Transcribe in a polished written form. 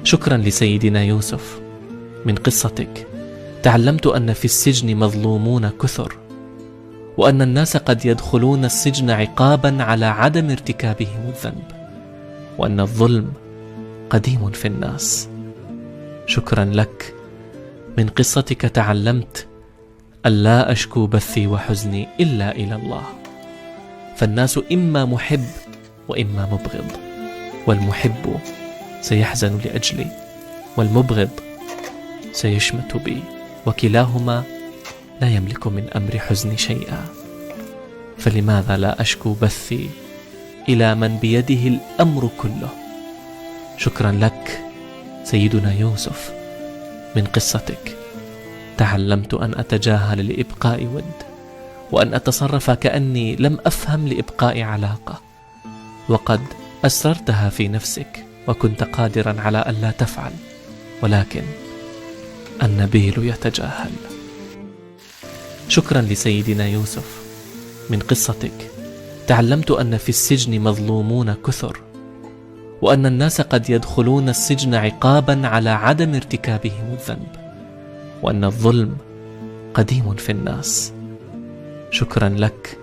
شكرا لسيدنا يوسف. من قصتك تعلمت أن في السجن مظلومون كثر، وأن الناس قد يدخلون السجن عقابا على عدم ارتكابهم الذنب، وأن الظلم قديم في الناس. شكرا لك. من قصتك تعلمت ألا أشكو بثي وحزني إلا إلى الله، فالناس إما محب وإما مبغض، والمحب سيحزن لأجلي، والمبغض سيشمت بي، وكلاهما لا يملك من أمر حزني شيئا. فلماذا لا أشكو بثي إلى من بيده الأمر كله؟ شكرا لك سيدنا يوسف. من قصتك تعلمت أن أتجاهل لإبقاء ود، وأن أتصرف كأني لم أفهم لإبقاء علاقة، وقد أسررتها في نفسك وكنت قادرا على ألا تفعل، ولكن النبيل يتجاهل. شكرا لسيدنا يوسف. من قصتك تعلمت أن في السجن مظلومون كثر، وأن الناس قد يدخلون السجن عقابا على عدم ارتكابهم الذنب، وأن الظلم قديم في الناس. شكرا لك.